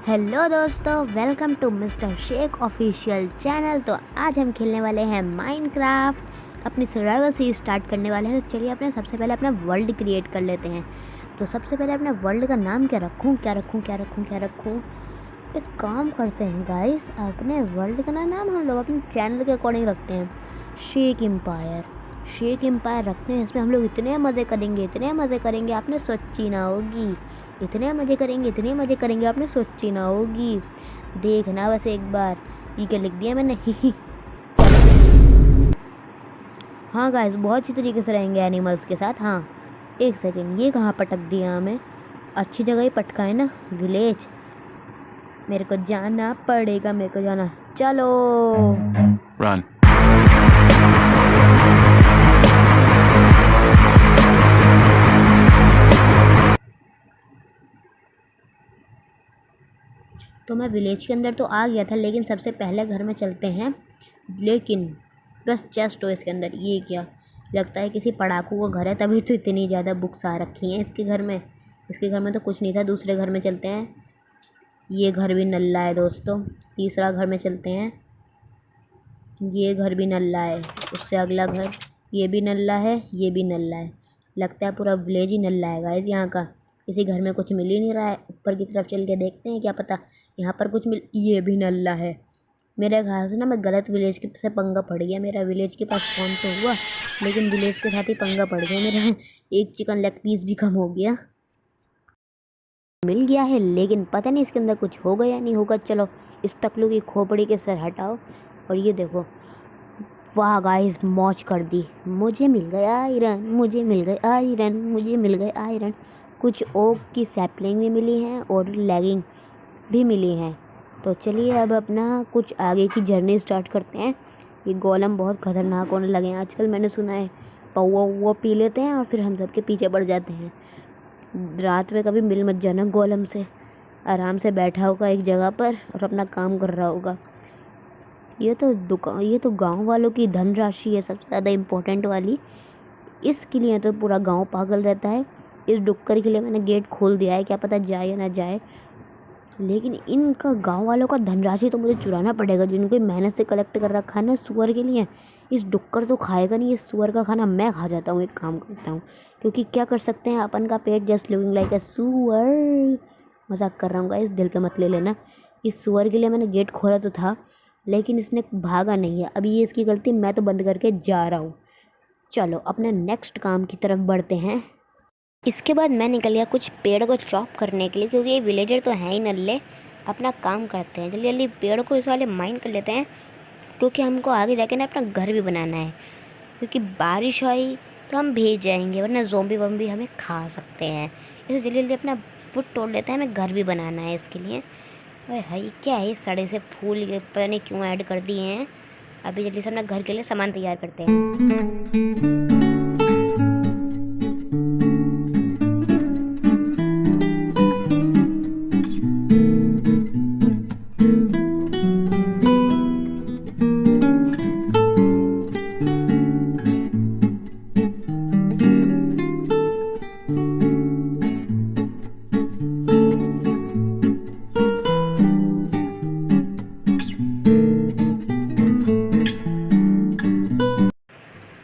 Hello दोस्तों, welcome to mister Shaikh official channel. तो आज हम खेलने वाले हैं माइनक्राफ्ट। अपनी सर्वाइवल सीरीज स्टार्ट करने वाले हैं। तो चलिए अपने सबसे पहले अपना वर्ल्ड क्रिएट कर लेते हैं। तो सबसे पहले अपने वर्ल्ड का नाम क्या रखूं। एक काम करते हैं गाइस, अपने वर्ल्ड का नाम हम लोग अपने चैनल के अकॉर्डिंग रखते हैं, शेख एम्पायर रखते हैं। इसमें हम लोग इतने मज़े करेंगे आपने सोची ना होगी। इतने मज़े करेंगे आपने सोची ना होगी। देखना बस एक बार। ये क्या लिख दिया मैंने चलो। हाँ गाइस, बहुत अच्छी तरीके से रहेंगे एनिमल्स के साथ। हाँ एक सेकेंड, ये कहाँ पटक दिया हमें? अच्छी जगह ही पटका है ना, विलेज। मेरे को जाना पड़ेगा, चलो Run. तो मैं विलेज के अंदर तो आ गया था, लेकिन सबसे पहले घर में चलते हैं। लेकिन बस चेस्ट हो इसके अंदर। ये क्या लगता है, किसी पढ़ाकू का घर है, तभी तो इतनी ज़्यादा बुक्स आ रखी हैं इसके घर में। इसके घर में तो कुछ नहीं था। दूसरे घर में चलते हैं। ये घर भी नल्ला है दोस्तों। तीसरा घर में चलते हैं। ये घर भी नल्ला है। उससे अगला घर, ये भी नल्ला है, ये भी नल्ला है। लगता है पूरा विलेज ही नल्ला है गाइस यहाँ का। किसी घर में कुछ मिल ही नहीं रहा है। ऊपर की तरफ चल के देखते हैं, क्या पता यहाँ पर कुछ मिल। ये भी नल्ला है। मेरे ख्याल से ना मैं गलत विलेज के से पंगा पड़ गया। मेरा विलेज के पास कौन तो हुआ, लेकिन विलेज के साथ ही पंगा पड़ गया मेरा। एक चिकन लेग पीस भी कम हो गया। मिल गया है, लेकिन पता नहीं इसके अंदर कुछ होगा या नहीं होगा। चलो इस टकलू की खोपड़ी के सर हटाओ। और ये देखो, वाह गाइस, मौज कर दी। मुझे मिल गया आयरन। कुछ ओक की सैपलिंग भी मिली हैं और लेगिंग भी मिली हैं। तो चलिए अब अपना कुछ आगे की जर्नी स्टार्ट करते हैं। ये गोलम बहुत ख़तरनाक होने लगे हैं आजकल। मैंने सुना है पौवा वुआ पी लेते हैं और फिर हम सबके पीछे पड़ जाते हैं। रात में कभी मिल मत जाना गोलम से। आराम से बैठा होगा एक जगह पर और अपना काम कर रहा होगा। ये तो गांव वालों की धनराशि है सबसे ज़्यादा इम्पोर्टेंट वाली। इसके लिए तो पूरा गांव पागल रहता है। इस डुक्कर के लिए मैंने गेट खोल दिया है, क्या पता जाए या ना जाए। लेकिन इनका गांव वालों का धनराशि तो मुझे चुराना पड़ेगा, जिनको मेहनत से कलेक्ट कर रखा है ना सुअर के लिए। इस डुक्कर तो खाएगा नहीं, इस सुअर का खाना मैं खा जाता हूँ। एक काम करता हूँ, क्योंकि क्या कर सकते हैं, अपन का पेट जस्ट लिविंग लाइक ए सुअर। मजाक कर रहा हूँ गाइस, दिल पे मत ले लेना। इस सुअर के लिए मैंने गेट खोला तो था, लेकिन इसने भागा नहीं है। अभी ये इसकी गलती, मैं तो बंद करके जा रहा हूँ। चलो अपने नेक्स्ट काम की तरफ बढ़ते हैं। इसके बाद मैं निकल गया कुछ पेड़ को चॉप करने के लिए, क्योंकि ये विलेजर तो हैं ही नल्ले। अपना काम करते हैं, जल्दी जल्दी पेड़ को इस वाले माइन कर लेते हैं, क्योंकि हमको आगे जाके ना अपना घर भी बनाना है। क्योंकि बारिश आई तो हम भीग जाएंगे, वरना ज़ोंबी वोंबी हमें खा सकते हैं। इसलिए जल्दी जल्दी अपना वुड तोड़ लेते हैं, हमें घर भी बनाना है इसके लिए। अरे भाई क्या है, सड़े से फूल ये पता नहीं क्यों ऐड कर दिए हैं। अभी जल्दी से अपना घर के लिए सामान तैयार करते हैं।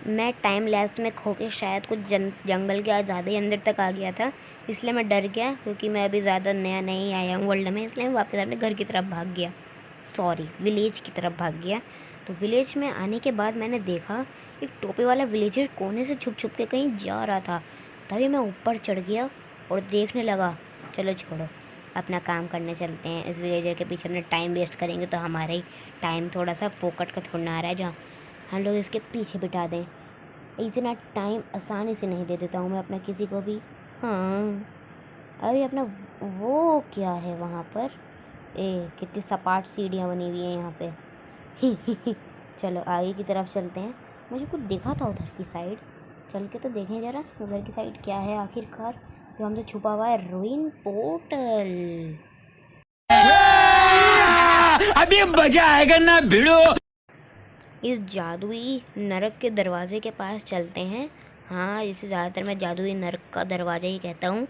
मैं टाइम लैप्स में खो के शायद कुछ जंगल के ज़्यादा ही अंदर तक आ गया था, इसलिए मैं डर गया। क्योंकि मैं अभी ज़्यादा नया नहीं आया हूँ वर्ल्ड में, इसलिए मैं वापस अपने घर की तरफ भाग गया। सॉरी, विलेज की तरफ भाग गया। तो विलेज में आने के बाद मैंने देखा एक टोपी वाला विलेजर कोने से छुप छुप के कहीं जा रहा था। तभी मैं ऊपर चढ़ गया और देखने लगा। चलो छोड़ो, अपना काम करने चलते हैं। इस विलेजर के पीछे अपना टाइम वेस्ट करेंगे तो हमारा ही टाइम थोड़ा सा फोकट का थोड़ा आ रहा है, जहाँ हम लोग इसके पीछे बिठा दें। इतना टाइम आसानी से नहीं दे देता हूँ मैं अपना किसी को भी। हाँ अभी अपना वो क्या है वहाँ पर, कितनी सपाट सीढ़ियाँ बनी हुई हैं यहाँ पे। चलो आगे की तरफ चलते हैं। मुझे कुछ दिखा था उधर की साइड, चल के तो देखें ज़रा उधर की साइड क्या है आखिरकार जो हमसे छुपा हुआ है। रूइन पोर्टल। अभी मजा आएगा ना भिड़ो। इस जादुई नरक के दरवाजे के पास चलते हैं। हाँ, इसे ज़्यादातर मैं जादुई नरक का दरवाज़ा ही कहता हूँ।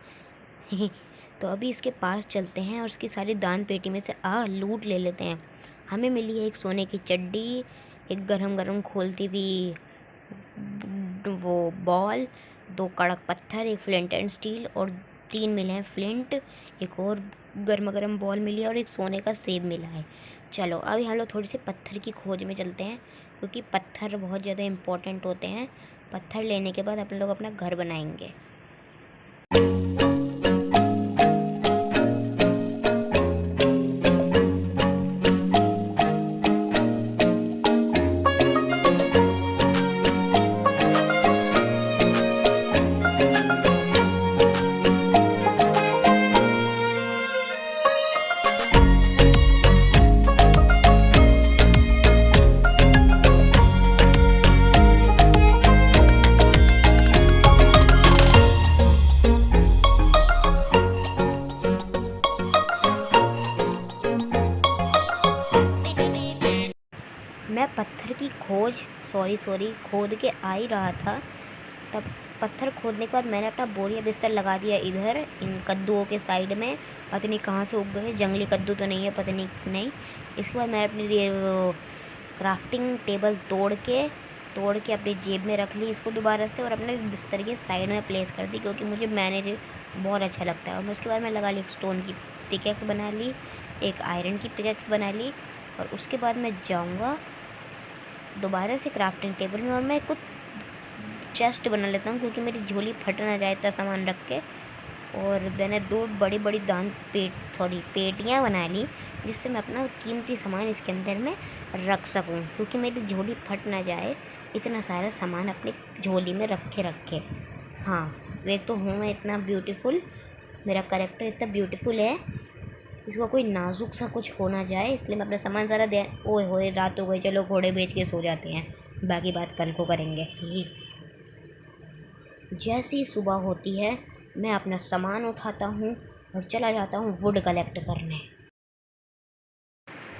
तो अभी इसके पास चलते हैं और उसकी सारी दान पेटी में से लूट ले लेते हैं। हमें मिली है एक सोने की चड्डी, एक गरम गरम खोलती हुई वो बॉल, 2 कड़क पत्थर, एक फ्लिंट एंड स्टील और 3 मिले हैं फ्लिंट, एक और गर्मा गर्म बॉल मिली है और एक सोने का सेब मिला है। चलो अभी हम लोग थोड़ी सी पत्थर की खोज में चलते हैं, क्योंकि पत्थर बहुत ज़्यादा इम्पोर्टेंट होते हैं। पत्थर लेने के बाद अपन लोग अपना घर बनाएंगे। मैं पत्थर की खोद के आ ही रहा था, तब पत्थर खोदने के बाद मैंने अपना बोरिया बिस्तर लगा दिया इधर इन कद्दूओं के साइड में। पता नहीं कहाँ से उग गए, जंगली कद्दू तो नहीं है, पता नहीं। इसके बाद मैंने अपनी क्राफ्टिंग टेबल तोड़ के अपनी जेब में रख ली इसको दोबारा से, और अपने बिस्तर के साइड में प्लेस कर दी, क्योंकि मुझे मैनेज बहुत अच्छा लगता है। और उसके बाद मैं लगा ली एक स्टोन की पिकेक्स बना ली, एक आयरन की पिकेक्स बना ली, और उसके बाद मैं जाऊँगा दोबारा से क्राफ्टिंग टेबल में और मैं कुछ चेस्ट बना लेता हूँ, क्योंकि मेरी झोली फट ना जाए इतना सामान रख के। और मैंने 2 बड़ी बड़ी पेटियाँ बना ली, जिससे मैं अपना कीमती सामान इसके अंदर में रख सकूँ, क्योंकि मेरी झोली फट ना जाए इतना सारा सामान अपनी झोली में रखे। हाँ, वे तो हूँ मैं इतना ब्यूटीफुल, मेरा कैरेक्टर इतना ब्यूटीफुल है, इसको कोई नाजुक सा कुछ हो ना जाए, इसलिए मैं अपना सामान सारा दे। ओए होए रात हो गई, चलो घोड़े बेच के सो जाते हैं, बाकी बात कल को करेंगे। जैसे ही सुबह होती है मैं अपना सामान उठाता हूँ और चला जाता हूँ वुड कलेक्ट करने।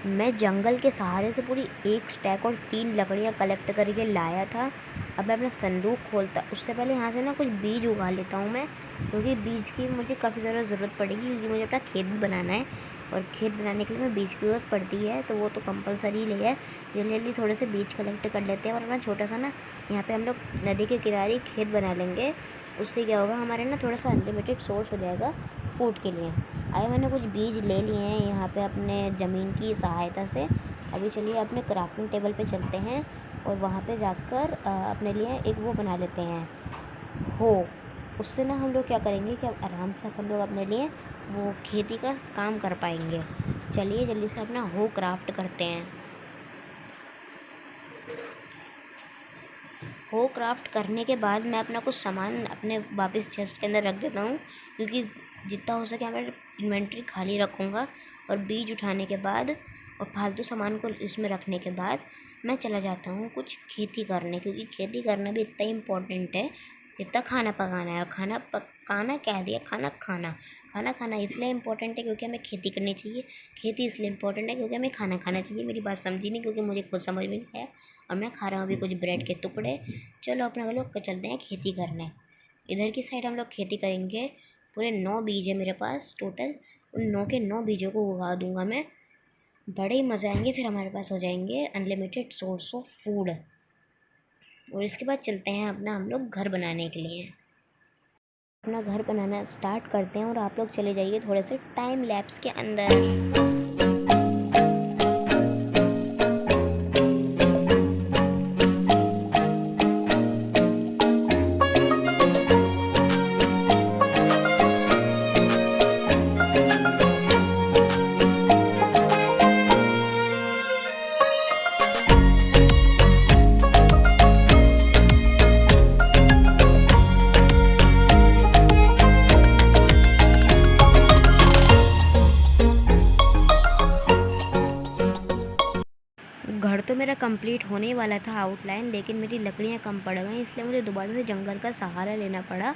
मैं जंगल के सहारे से पूरी 1 स्टैक और 3 लकड़ियाँ कलेक्ट करके लाया था। अब मैं अपना संदूक खोलता, उससे पहले यहाँ से ना कुछ बीज उगा लेता हूँ मैं, क्योंकि बीज की मुझे काफ़ी ज़्यादा ज़रूरत पड़ेगी, क्योंकि मुझे अपना खेत भी बनाना है, और खेत बनाने के लिए मैं बीज की ज़रूरत पड़ती है, तो वो तो कंपलसरी ले है। जल्दी थोड़े से बीज कलेक्ट कर लेते हैं और अपना छोटा सा ना यहाँ पे हम लोग नदी के किनारे खेत बना लेंगे। उससे क्या होगा, हमारे ना थोड़ा सा अनलिमिटेड सोर्स हो जाएगा फूड के लिए। मैंने कुछ बीज ले लिए हैं यहाँ पे अपने ज़मीन की सहायता से। अभी चलिए अपने क्राफ्टिंग टेबल पे चलते हैं और वहाँ पे जाकर अपने लिए एक वो बना लेते हैं उससे ना हम लोग क्या करेंगे कि अब आराम से हम लोग अपने लिए वो खेती का काम कर पाएंगे। चलिए जल्दी से अपना क्राफ्ट करते हैं। क्राफ्ट करने के बाद मैं अपना कुछ सामान अपने वापस चेस्ट के अंदर रख देता हूँ, क्योंकि जितना हो सके मैं इन्वेंट्री खाली रखूँगा। और बीज उठाने के बाद और फालतू सामान को इसमें रखने के बाद मैं चला जाता हूँ कुछ खेती करने, क्योंकि खेती करना भी इतना इम्पोर्टेंट है जितना खाना पकाना है। और खाना पकाना कह दिया, खाना खाना इसलिए इम्पोर्टेंट है क्योंकि हमें खेती करनी चाहिए। खेती इसलिए इम्पोर्टेंट है क्योंकि हमें खाना खाना चाहिए। मेरी बात समझी नहीं, क्योंकि मुझे खुद समझ में नहीं आया और मैं खा रहा हूँ अभी कुछ ब्रेड के टुकड़े। चलो अपना लोग चलते हैं खेती करने। इधर की साइड हम लोग खेती करेंगे। पूरे 9 बीज है मेरे पास टोटल, उन 9 के 9 बीजों को उगा दूँगा मैं। बड़े ही मज़े आएंगे, फिर हमारे पास हो जाएंगे अनलिमिटेड सोर्स ऑफ फूड। और इसके बाद चलते हैं अपना हम लोग घर बनाने के लिए। अपना घर बनाना स्टार्ट करते हैं और आप लोग चले जाइए थोड़े से टाइम लैप्स के अंदर। घर तो मेरा कंप्लीट होने ही वाला था आउटलाइन, लेकिन मेरी लकड़ियाँ कम पड़ गई, इसलिए मुझे दोबारा से जंगल का सहारा लेना पड़ा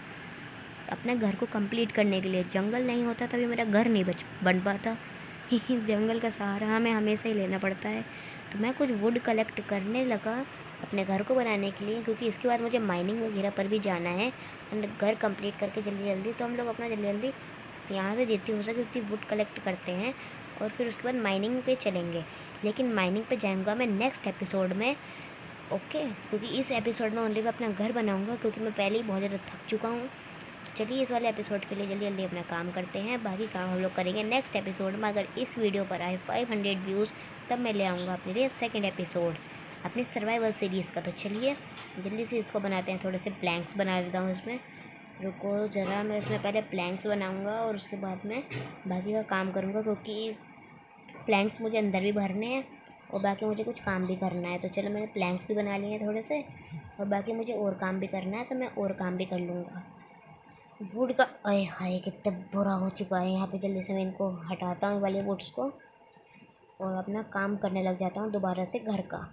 अपने घर को कंप्लीट करने के लिए। जंगल नहीं होता तभी मेरा घर नहीं बन पाता। जंगल का सहारा हमें हमेशा ही लेना पड़ता है। तो मैं कुछ वुड कलेक्ट करने लगा अपने घर को बनाने के लिए, क्योंकि इसके बाद मुझे माइनिंग वगैरह पर भी जाना है। घर कंप्लीट करके जल्दी तो हम लोग अपना जल्दी यहाँ से जितनी हो सके उतनी वुड कलेक्ट करते हैं और फिर उसके बाद माइनिंग पे चलेंगे। लेकिन माइनिंग पे जाऊँगा मैं नेक्स्ट एपिसोड में, ओके, क्योंकि इस एपिसोड में ओनली मैं अपना घर बनाऊँगा, क्योंकि मैं पहले ही बहुत ज़्यादा थक चुका हूँ। तो चलिए इस वाले एपिसोड के लिए जल्दी जल्दी अपना काम करते हैं, बाकी काम हम लोग करेंगे नेक्स्ट एपिसोड में। अगर इस वीडियो पर आए 500 व्यूज़ तब मैं ले आऊँगा अपने लिए सेकंड एपिसोड अपनी सर्वाइवल सीरीज़ का। तो चलिए जल्दी से इसको बनाते हैं, थोड़े से प्लैंक्स बना देता हूँ इसमें। रुको ज़रा, मैं इसमें पहले प्लैंक्स बनाऊँगा और उसके बाद में बाकी का काम करूँगा, क्योंकि प्लैंक्स मुझे अंदर भी भरने हैं और बाकी मुझे कुछ काम भी करना है। तो चलो मैंने प्लैंक्स भी बना लिए हैं थोड़े से, और बाकी मुझे और काम भी करना है, तो मैं और काम भी कर लूँगा। वुड का अय हाय कितना बुरा हो चुका है यहाँ पे। जल्दी से मैं इनको हटाता हूँ वाले वुड्स को और अपना काम करने लग जाता हूँ दोबारा से घर का।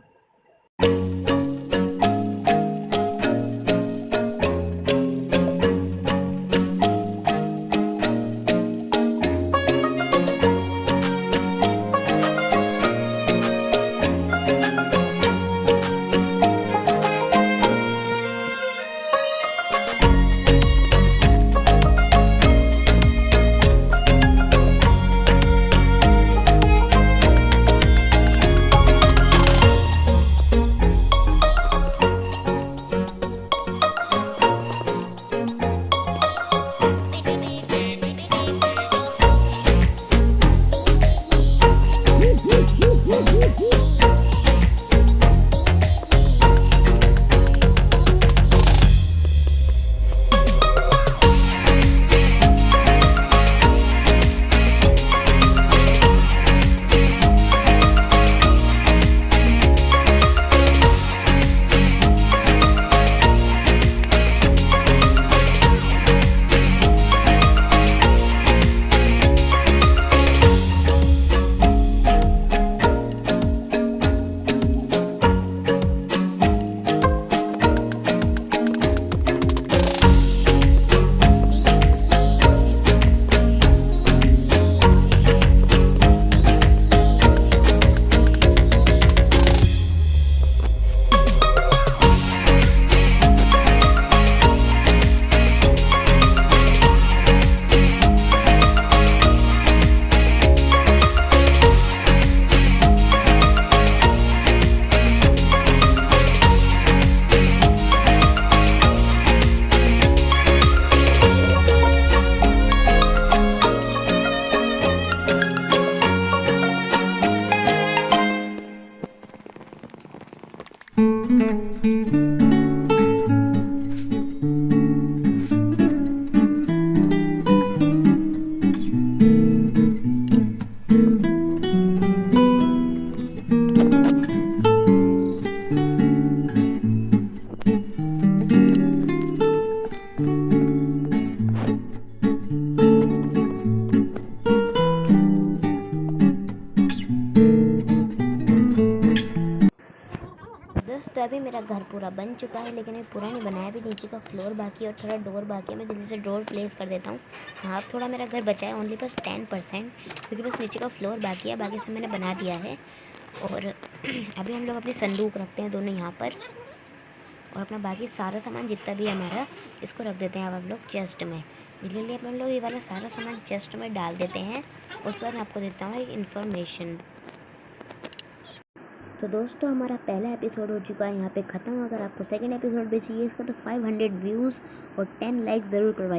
तो अभी मेरा घर पूरा बन चुका है, लेकिन मैं पूरा नहीं बनाया, अभी नीचे का फ्लोर बाकी है और थोड़ा डोर बाकी है। मैं जल्दी से डोर प्लेस कर देता हूँ। हाँ, थोड़ा मेरा घर बचा है, ओनली बस 10%, क्योंकि बस नीचे का फ्लोर बाकी है, बाकी सब मैंने बना दिया है। और अभी हम लोग अपने संदूक रखते हैं दोनों यहाँ पर, और अपना बाकी सारा सामान जितना भी हमारा इसको रख देते हैं अब हम लोग चेस्ट में। जल्दी हम लोग ये वाला सारा सामान चेस्ट में डाल देते हैं। उसके बाद मैं आपको देता हूँ एक इन्फॉर्मेशन। तो दोस्तों हमारा पहला एपिसोड हो चुका है यहाँ पे ख़त्म। अगर आपको सेकंड एपिसोड भी चाहिए इसका तो 500 व्यूज़ और 10 लाइक ज़रूर करवाइए।